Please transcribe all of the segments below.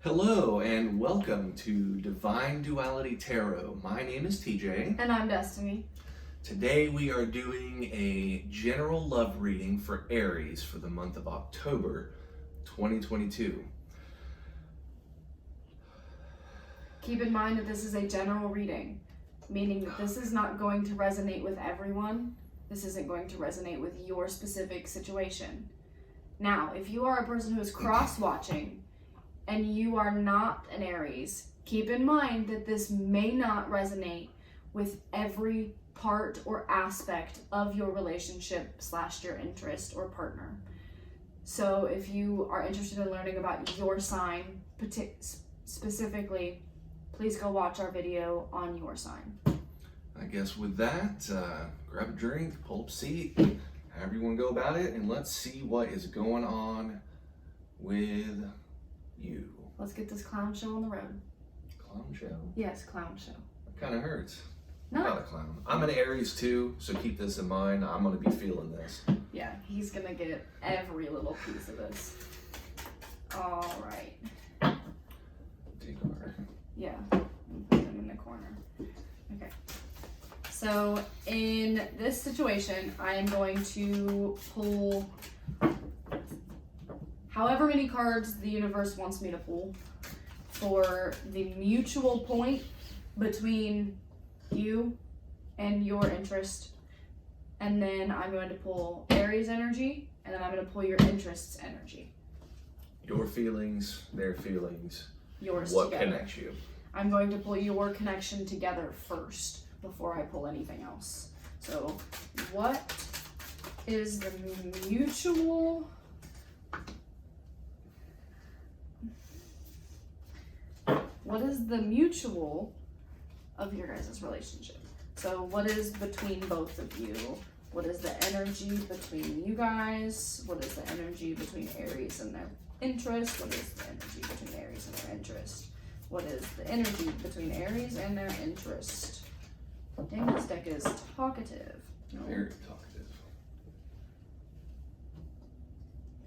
Hello and welcome to Divine Duality Tarot. My name is TJ. And I'm Destiny. Today we are doing a general love reading for Aries for the month of October 2022. Keep in mind that this is a general reading, meaning that this is not going to resonate with everyone. This isn't going to resonate with your specific situation. Now, if you are a person who is cross-watching and you are not an Aries, keep in mind that this may not resonate with every part or aspect of your relationship / your interest or partner. So if you are interested in learning about your sign specifically, please go watch our video on your sign. I guess with that, grab a drink, pull up a seat, however you want to go about it, and let's see what is going on with you. Let's get this clown show on the road. Clown show? Yes, clown show. It kind of hurts. No. I'm not a clown. I'm an Aries too, so keep this in mind. I'm going to be feeling this. Yeah, he's gonna get every little piece of this. All right. Take our... Yeah, and put them in the corner. Okay. So in this situation, I am going to pull however many cards the universe wants me to pull for the mutual point between you and your interest. And then I'm going to pull Aries energy, and then I'm going to pull your interest's energy. Your feelings, their feelings. Yours What together. connects you? I'm going to pull your connection together first before I pull anything else. So what is the mutual... What is the mutual of your guys' relationship? So what is between both of you? What is the energy between you guys? What is the energy between Aries and their interest? What is the energy between Aries and their interest? What is the energy between Aries and their interest? Dang, this deck is talkative. No. Very talkative.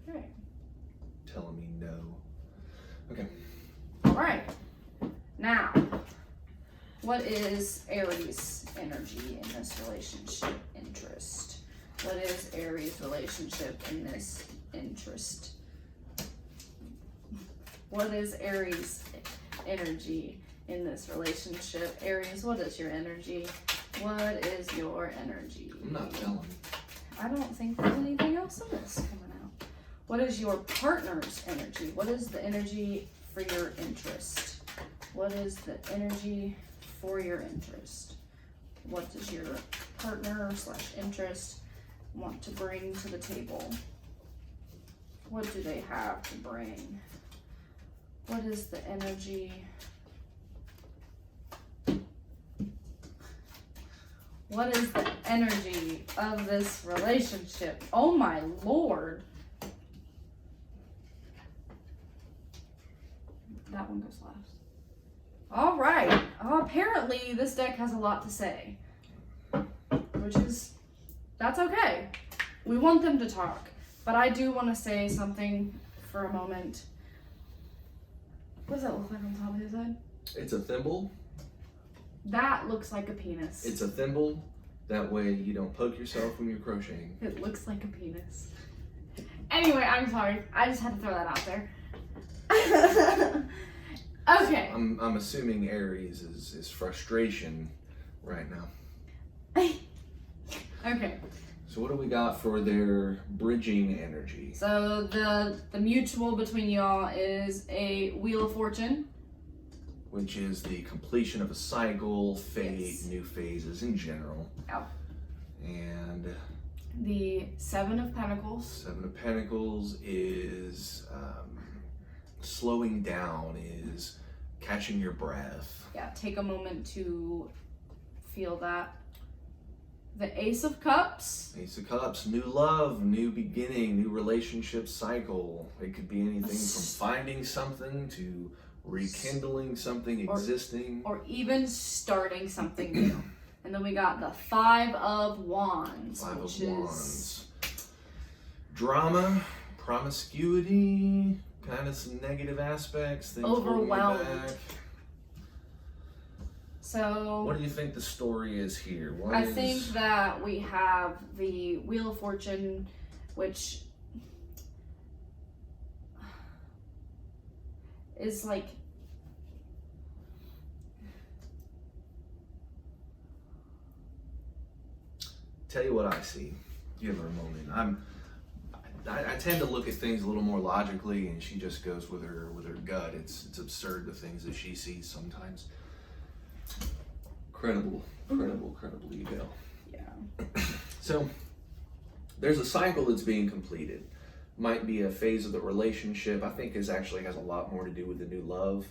Okay. Telling me no. Okay. All right. Now, what is Aries energy in this relationship interest? What is Aries relationship in this interest? What is Aries energy in this relationship? Aries, what is your energy? What is your energy? I'm not telling. I don't think there's anything else in this coming out. What is your partner's energy? What is the energy for your interest? What is the energy for your interest? What does your partner / interest want to bring to the table? What do they have to bring? What is the energy? What is the energy of this relationship? Oh my Lord. That one goes last. All right. Apparently this deck has a lot to say, which is, that's okay. We want them to talk, but I do want to say something for a moment. What does that look like on top of his head? It's a thimble. That looks like a penis. It's a thimble. That way you don't poke yourself when you're crocheting. It looks like a penis. Anyway, I'm sorry. I just had to throw that out there. Okay. I'm assuming Aries is frustration right now. Okay. So what do we got for their bridging energy? So the mutual between y'all is a Wheel of Fortune. Which is the completion of a cycle, fate, Yes. new phases in general. Oh. And The Seven of Pentacles. Seven of Pentacles is slowing down, is catching your breath. Yeah, take a moment to feel that. The Ace of Cups. Ace of Cups, new love, new beginning, new relationship cycle. It could be anything from finding something to rekindling something existing. Or even starting something new. And then we got the Five of Wands. Five of which Wands. Drama, promiscuity, kind of some negative aspects, things holding you Overwhelmed. back. So What do you think the story is here? I think that we have the Wheel of Fortune, which is like tell you what I see. Give her a moment. I tend to look at things a little more logically, and she just goes with her gut. It's absurd, the things that she sees sometimes. Credible ego. yeah. So there's a cycle that's being completed. Might be a phase of the relationship. I think this actually has a lot more to do with the new love.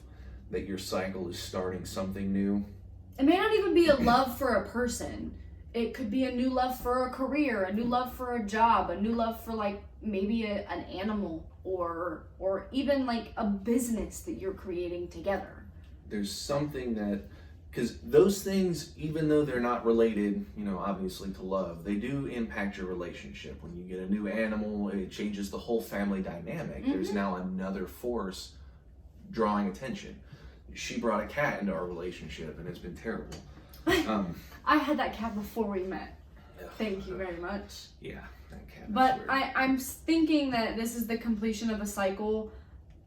That your cycle is starting something new. It may not even be a love for a person. It could be a new love for a career, a new love for a job, a new love for like maybe an animal or even like a business that you're creating together. There's something that, because those things, even though they're not related, you know, obviously to love, they do impact your relationship. When you get a new animal, it changes the whole family dynamic. Mm-hmm. There's now another force drawing attention. She brought a cat into our relationship, and it's been terrible. I had that cat before we met. Thank you very much. Yeah, that cat. But I'm thinking that this is the completion of a cycle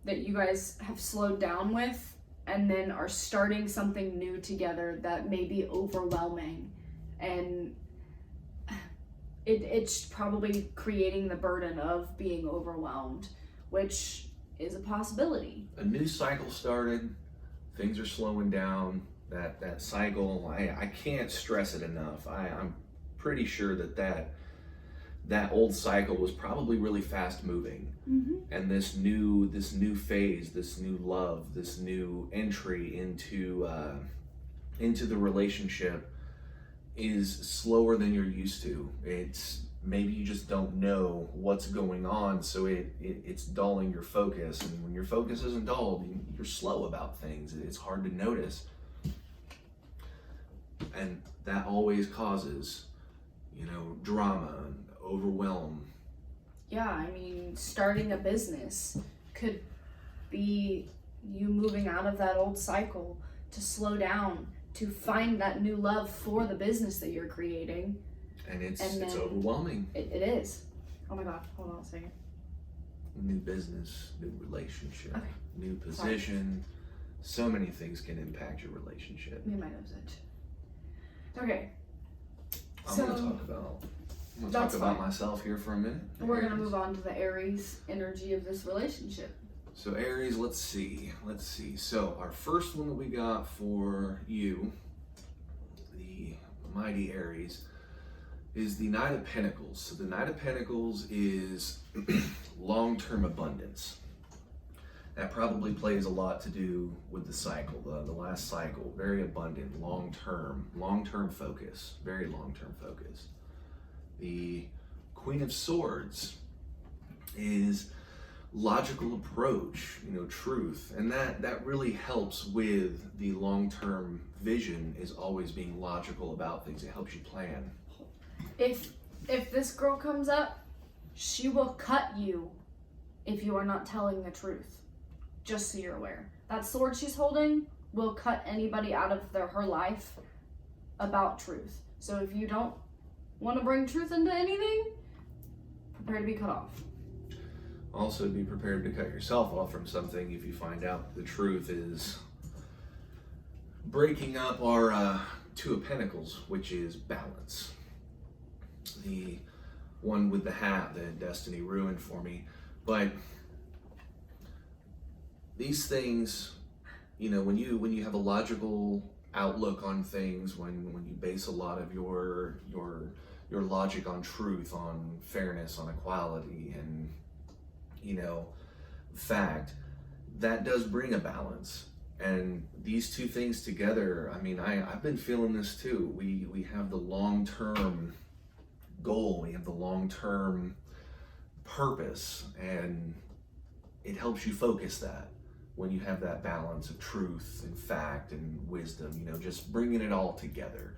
that you guys have slowed down with, and then are starting something new together that may be overwhelming, and it's probably creating the burden of being overwhelmed, which is a possibility. A new cycle started. Things are slowing down. That cycle, I can't stress it enough. I'm pretty sure that old cycle was probably really fast moving. Mm-hmm. And this new phase, this new love, this new entry into the relationship is slower than you're used to. It's maybe you just don't know what's going on, so it's dulling your focus. And when your focus isn't dulled, you're slow about things. It's hard to notice. And that always causes, you know, drama and overwhelm. Yeah, I mean, starting a business could be you moving out of that old cycle to slow down, to find that new love for the business that you're creating. And it's overwhelming. It is. Oh my God, hold on a second. New business, new relationship, Okay. new position. So many things can impact your relationship. Me and my nose itch. Okay. I'm gonna talk about myself here for a minute. We're gonna move on to the Aries energy of this relationship. So Aries, let's see. So our first one that we got for you, the mighty Aries, is the Knight of Pentacles. So the Knight of Pentacles is long-term abundance. That probably plays a lot to do with the cycle, the last cycle. Very abundant, long-term focus, very long-term focus. The Queen of Swords is logical approach, you know, truth, and that really helps with the long-term vision, is always being logical about things. It helps you plan. If this girl comes up, she will cut you if you are not telling the truth. Just so you're aware. That sword she's holding will cut anybody out of her life about truth. So if you don't want to bring truth into anything, prepare to be cut off. Also, be prepared to cut yourself off from something if you find out the truth is breaking up our Two of Pentacles, which is balance. The one with the hat that Destiny ruined for me. But these things, you know, when you have a logical outlook on things, when you base a lot of your logic on truth, on fairness, on equality, and, you know, fact, that does bring a balance. And these two things together, I mean, I've been feeling this too. We have the long-term goal, we have the long-term purpose, and it helps you focus that when you have that balance of truth and fact and wisdom, you know, just bringing it all together.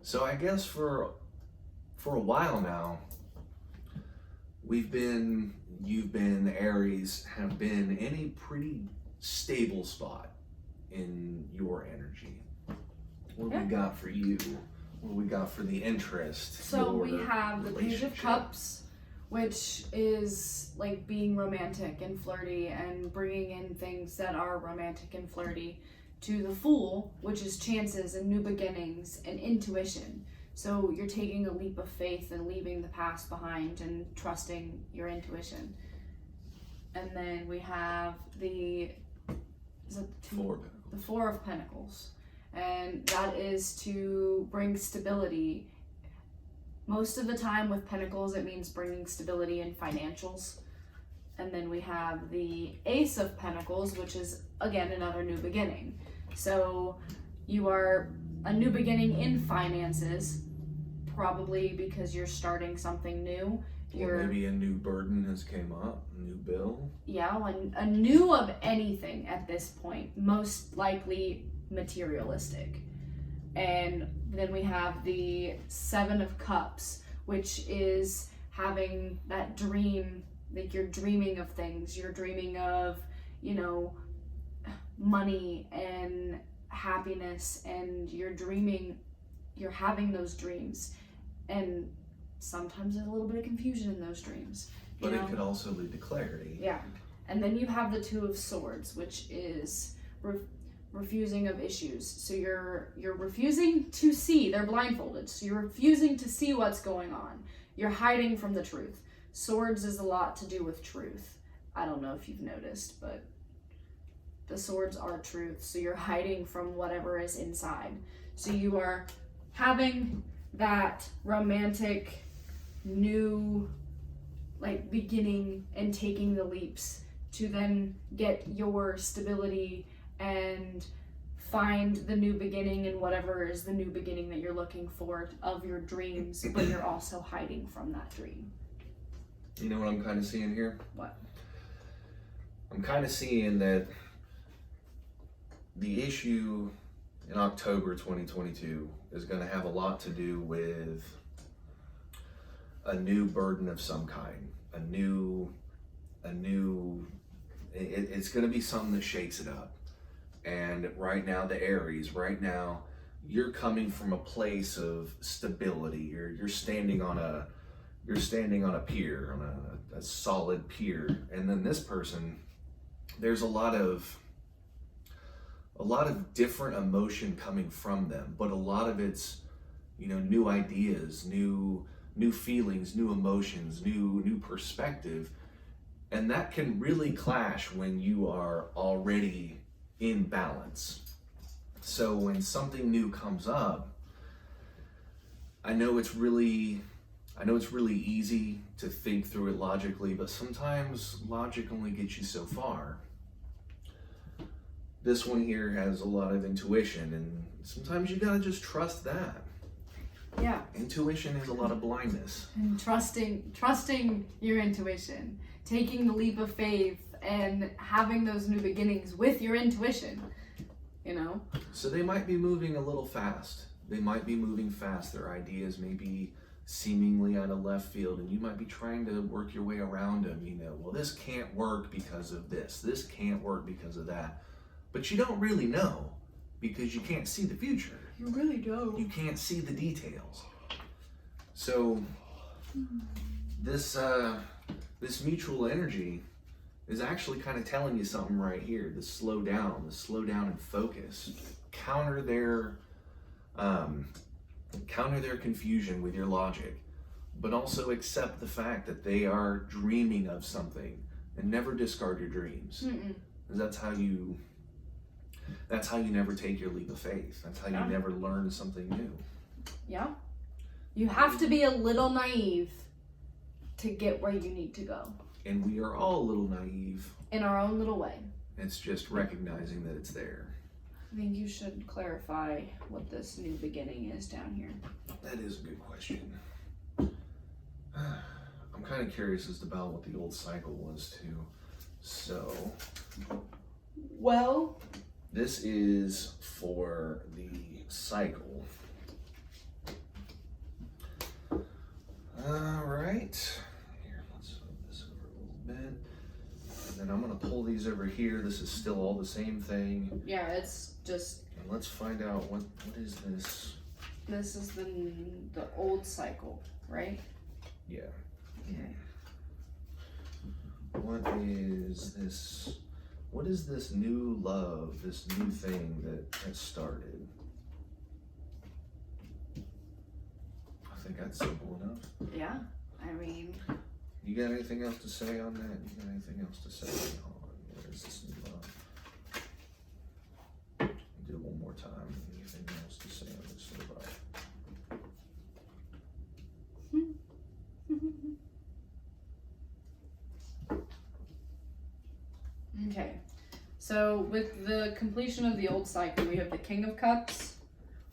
So I guess for a while now, you've been, Aries, have been in a pretty stable spot in your energy. What do we got for you? What do we got for the interest? So we have the Page of Cups, which is like being romantic and flirty and bringing in things that are romantic and flirty, to the Fool, which is chances and new beginnings and intuition. So you're taking a leap of faith and leaving the past behind and trusting your intuition. And then we have the Four of Pentacles. And that is to bring stability. Most of the time with Pentacles, it means bringing stability in financials. And then we have the Ace of Pentacles, which is, again, another new beginning. So you are a new beginning in finances, probably because you're starting something new. Or maybe a new burden has came up, a new bill. Yeah, a new of anything at this point, most likely materialistic. And then we have the Seven of Cups, which is having that dream, like you're dreaming of things. You're dreaming of, you know, money and happiness, and you're having those dreams. And sometimes there's a little bit of confusion in those dreams. But it could also lead to clarity. Yeah. And then you have the Two of Swords, which is refusing of issues. So you're refusing to see. They're blindfolded. So you're refusing to see what's going on. You're hiding from the truth. Swords is a lot to do with truth. I don't know if you've noticed, but the swords are truth. So you're hiding from whatever is inside. So you are having that romantic new like beginning and taking the leaps to then get your stability and find the new beginning in whatever is the new beginning that you're looking for of your dreams, but you're also hiding from that dream. You know what I'm kind of seeing here? What? I'm kind of seeing that the issue in October 2022 is going to have a lot to do with a new burden of some kind. It's going to be something that shakes it up. And right now, the Aries, you're coming from a place of stability. You're standing on a pier, on a solid pier. And then this person, there's a lot of different emotion coming from them, but a lot of it's, new ideas, new feelings, new emotions, new perspective. And that can really clash when you are already in balance. So when something new comes up, I know it's really easy to think through it logically, but sometimes logic only gets you so far. This one here has a lot of intuition, and sometimes you gotta just trust that. Yeah. Intuition is a lot of blindness. And trusting your intuition, taking the leap of faith, and having those new beginnings with your intuition, So they might be moving a little fast. They might be moving fast. Their ideas may be seemingly out of left field, and you might be trying to work your way around them. Well, this can't work because of this. This can't work because of that. But you don't really know because you can't see the future. You really don't. You can't see the details. So this mutual energy is actually kind of telling you something right here. The slow down and focus. Counter their confusion with your logic, but also accept the fact that they are dreaming of something, and never discard your dreams. Because that's how you never take your leap of faith. That's how you never learn something new. Yeah. You have to be a little naive to get where you need to go. And we are all a little naive. In our own little way. It's just recognizing that it's there. I think you should clarify what this new beginning is down here. That is a good question. I'm kind of curious as about what the old cycle was too. So, well, this is for the cycle. All right. Here, let's then I'm going to pull these over here. This is still all the same thing. Yeah, it's just... And let's find out what is this. This is the old cycle, right? Yeah. Okay. What is this? What is this new love, this new thing that has started? I think that's simple enough. Yeah, I mean... You got anything else to say on that? You got anything else to say on what is this new love? I'll do it one more time. Anything else to say on this new love? Okay, so with the completion of the old cycle, we have the King of Cups,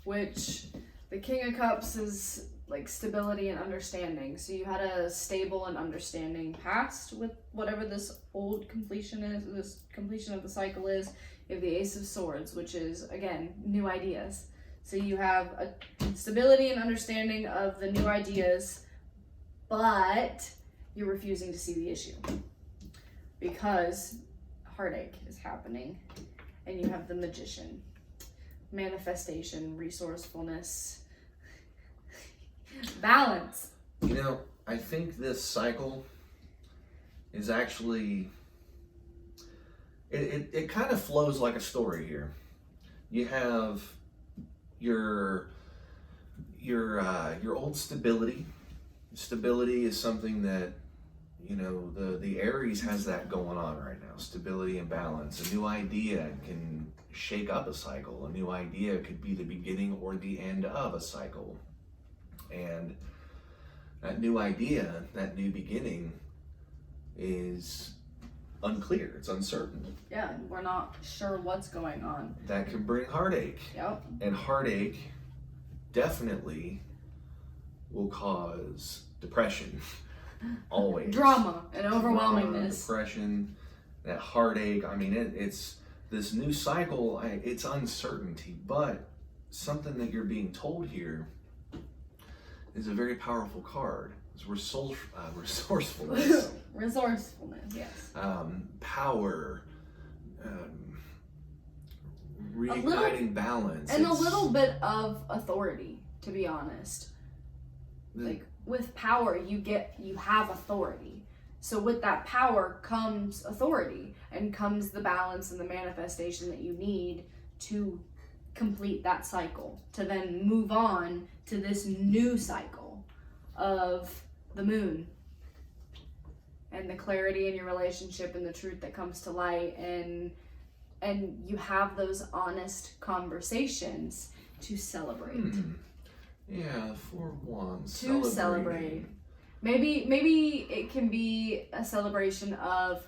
which the King of Cups is like stability and understanding. So you had a stable and understanding past with whatever this old completion is, this completion of the cycle is. You have the Ace of Swords, which is, again, new ideas. So you have a stability and understanding of the new ideas, but you're refusing to see the issue because heartache is happening. And you have the Magician, manifestation, resourcefulness, balance. You know, I think this cycle is actually, it kind of flows like a story here. You have your old stability. Stability is something that, you know, the Aries has that going on right now. Stability and balance. A new idea can shake up a cycle. A new idea could be the beginning or the end of a cycle. And that new idea, that new beginning is unclear. It's uncertain. Yeah, we're not sure what's going on. That can bring heartache. Yep. And heartache definitely will cause depression. Always. Drama and overwhelmingness. Drama, depression, that heartache. I mean, it's this new cycle. It's uncertainty, but something that you're being told here is a very powerful card. It's resourcefulness. Resourcefulness, yes. Power, reigniting balance. And a little bit of authority, to be honest. Like, with power, you have authority. So with that power comes authority, and comes the balance and the manifestation that you need to complete that cycle, to then move on to this new cycle of the moon and the clarity in your relationship and the truth that comes to light, and you have those honest conversations to celebrate. Yeah, for once. To celebrate. Maybe it can be a celebration of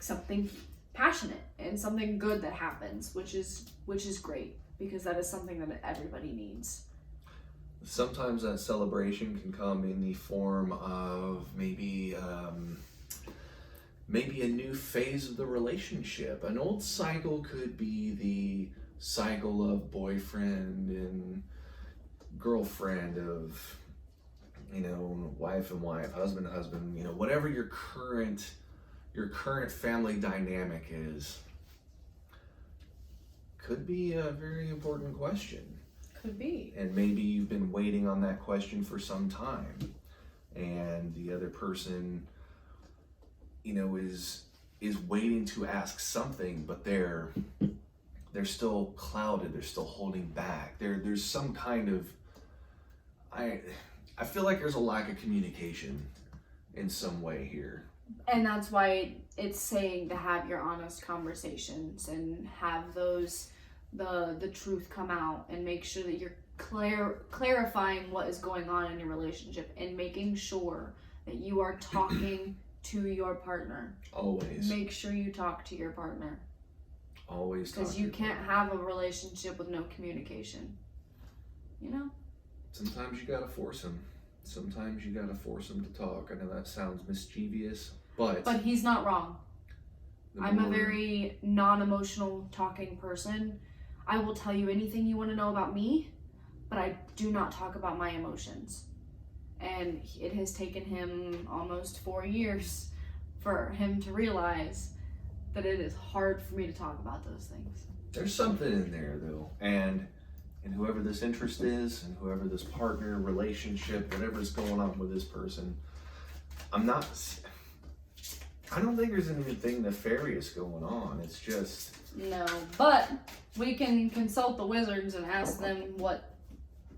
something passionate and something good that happens, which is great, because that is something that everybody needs. Sometimes that celebration can come in the form of maybe a new phase of the relationship. An old cycle could be the cycle of boyfriend and girlfriend, of, you know, wife and wife, husband and husband, you know, whatever your current family dynamic is. Could be a very important question. Could be. And maybe you've been waiting on that question for some time, and the other person, you know, is waiting to ask something, but they're still clouded. They're still holding back. There's some kind of, I feel like there's a lack of communication in some way here. And that's why it's saying to have your honest conversations and have those, the truth come out, and make sure that you're clarifying what is going on in your relationship, and making sure that you are talking to your partner. Always. Make sure you talk to your partner. Always talk. Because you can't have a relationship with no communication. You know? Sometimes you gotta force him. Sometimes you gotta force him to talk. I know that sounds mischievous, but he's not wrong. I'm a very non-emotional talking person. I will tell you anything you want to know about me, but I do not talk about my emotions. And it has taken him almost 4 years for him to realize that it is hard for me to talk about those things. There's something in there though, and whoever this interest is, and whoever this partner, relationship, whatever's going on with this person, I don't think there's anything nefarious going on. It's just... No, but we can consult the wizards and ask them what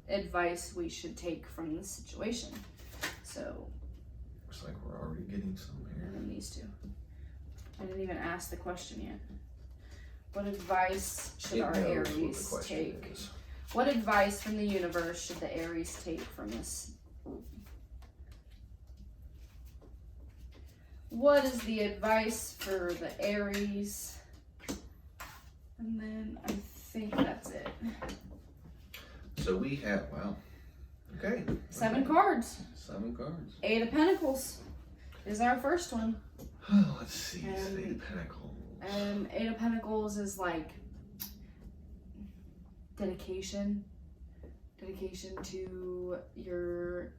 advice we should take from this situation. So... Looks like we're already getting some here. And then these two. I didn't even ask the question yet. What advice should our Aries take? What advice from the universe should the Aries take from this? What is the advice for the Aries? And then I think that's it. So we have, wow. Okay. 7 cards. 7 cards. 8 of Pentacles is our first one. Let's see. 8 of Pentacles. 8 of Pentacles is like dedication to your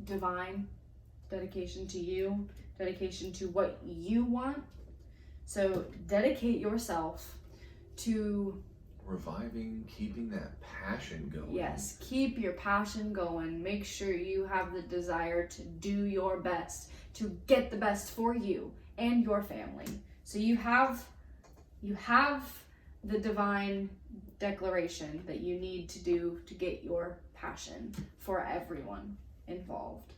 divine, dedication to you, dedication to what you want. So dedicate yourself to reviving, keeping that passion going. Yes, keep your passion going. Make sure you have the desire to do your best, to get the best for you and your family. So you have the divine declaration that you need to do to get your passion for everyone involved.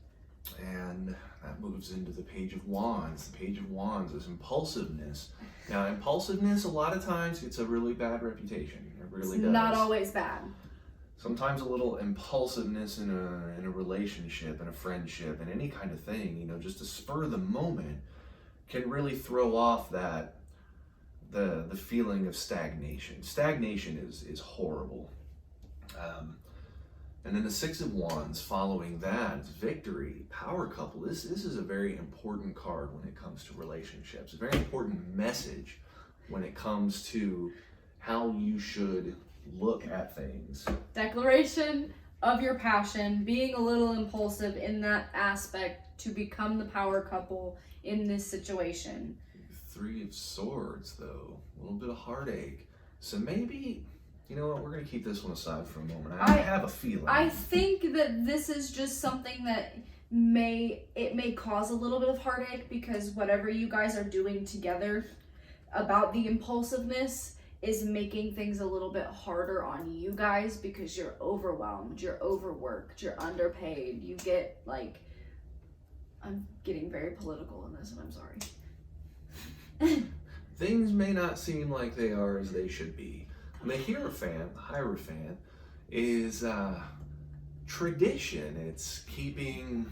And that moves into the Page of Wands. The Page of Wands is impulsiveness. Now, impulsiveness, a lot of times, it's a really bad reputation. It really does. Not always bad. Sometimes a little impulsiveness in a relationship, in a friendship, in any kind of thing, you know, just to spur the moment, can really throw off that the feeling of stagnation. Stagnation is horrible. And then the 6 of Wands following that, it's victory, power couple. This is a very important card when it comes to relationships. A very important message when it comes to how you should look at things. Declaration of your passion, being a little impulsive in that aspect to become the power couple in this situation. 3 of Swords, though. A little bit of heartache. So maybe... You know what, we're going to keep this one aside for a moment. I have a feeling. I think that this is just something that may cause a little bit of heartache, because whatever you guys are doing together about the impulsiveness is making things a little bit harder on you guys, because you're overwhelmed, you're overworked, you're underpaid. You get like, I'm getting very political in this and I'm sorry. Things may not seem like they are as they should be. And the Hierophant, is tradition. It's keeping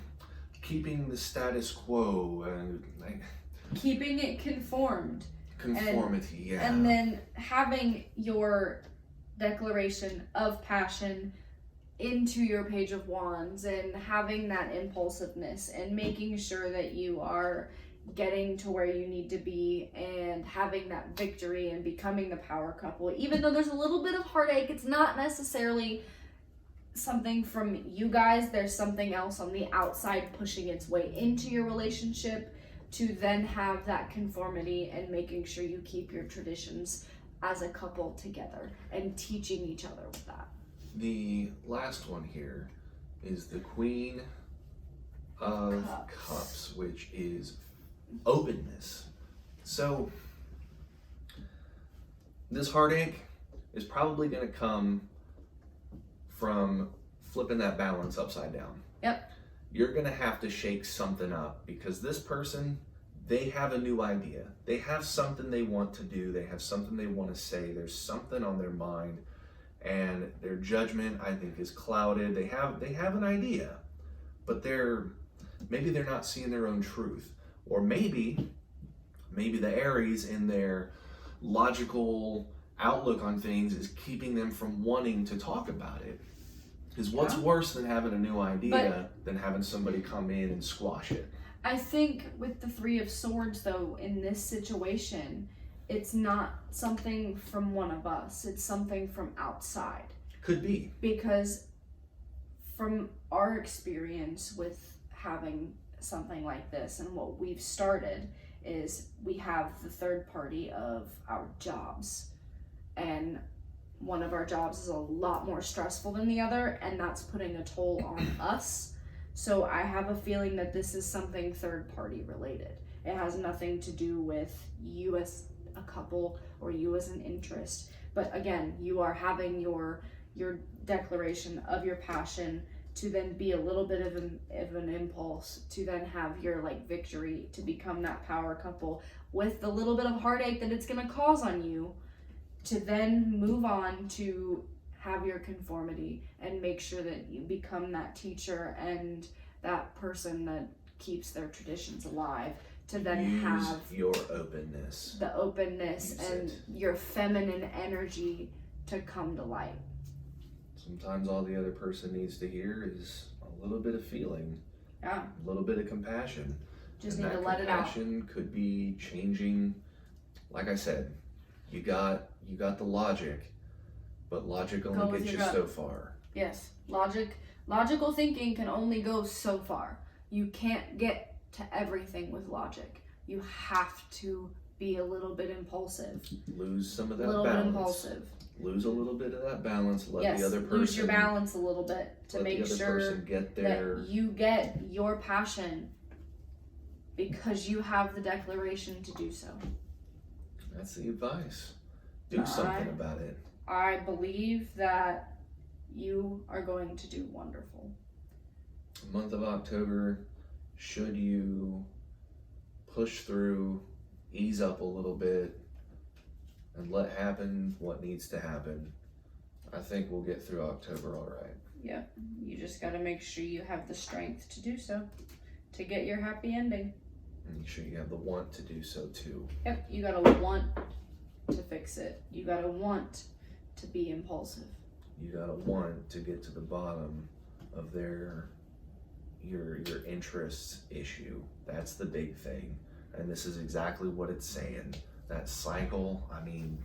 the status quo and keeping it conformed. Conformity, yeah. And then having your declaration of passion into your Page of Wands and having that impulsiveness and making sure that you are getting to where you need to be and having that victory and becoming the power couple. Even though there's a little bit of heartache, it's not necessarily something from you guys. There's something else on the outside pushing its way into your relationship to then have that conformity and making sure you keep your traditions as a couple together and teaching each other with that. The last one here is the Queen of Cups, which is openness. So this heartache is probably going to come from flipping that balance upside down. Yep. You're going to have to shake something up, because this person, they have a new idea. They have something they want to do. They have something they want to say. There's something on their mind, and their judgment, I think, is clouded. They have an idea, but maybe they're not seeing their own truth. Or maybe the Aries in their logical outlook on things is keeping them from wanting to talk about it. Because what's worse than having a new idea than having somebody come in and squash it? I think with the 3 of Swords, though, in this situation, it's not something from one of us. It's something from outside. Could be. Because from our experience with having something like this and what we've started is we have the third party of our jobs, and one of our jobs is a lot more stressful than the other, and that's putting a toll on us. So I have a feeling that this is something third party related. It has nothing to do with you as a couple or you as an interest. But again, you are having your declaration of your passion to then be a little bit of an impulse to then have your like victory to become that power couple with the little bit of heartache that it's going to cause on you, to then move on to have your conformity and make sure that you become that teacher and that person that keeps their traditions alive, to then Use have your openness. the openness Use and it. your feminine energy to come to light. Sometimes all the other person needs to hear is a little bit of feeling, Yeah, a little bit of compassion. just And need to that let it out. compassion could be changing. Like I said, you got the logic, but logic Go only with gets you your gut. so far. Yes, logical thinking can only go so far. You can't get to everything with logic. You have to be a little bit impulsive. Lose some of A that little bit balance. impulsive. Lose a little bit of that balance. Let Yes, the other person lose your balance a little bit to let make the other sure person get their. that you get your passion because you have the declaration to do so. That's the advice. Do something about it. I believe that you are going to do wonderful. Month of October, should you push through, ease up a little bit, and let happen what needs to happen, I think we'll get through October all right. Yep, you just got to make sure you have the strength to do so, to get your happy ending. And make sure you have the want to do so too. Yep, you got to want to fix it. You got to want to be impulsive. You gotta want to get to the bottom of your interests issue. That's the big thing. And this is exactly what it's saying. That cycle, I mean,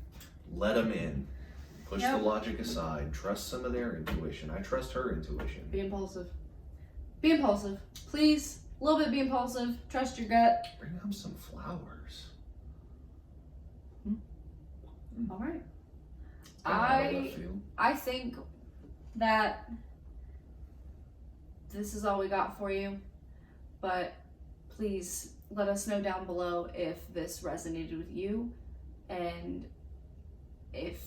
let them in. Push Yep. the logic aside. Trust some of their intuition. I trust her intuition. Be impulsive. Be impulsive. Please, a little bit be impulsive. Trust your gut. Bring home some flowers. All right. Kinda out of left field. I think that this is all we got for you, but please let us know down below if this resonated with you, and if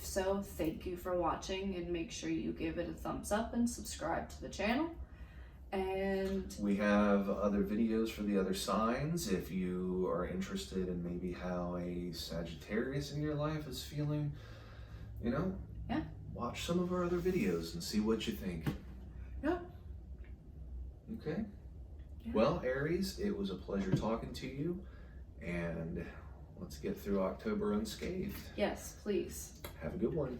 so, thank you for watching, and make sure you give it a thumbs up and subscribe to the channel. And We have other videos for the other signs if you are interested in maybe how a Sagittarius in your life is feeling, you know? Yeah. Watch some of our other videos and see what you think. Yeah. Okay. Yeah. Well, Aries, it was a pleasure talking to you, and let's get through October unscathed. yes, please. Have a good one.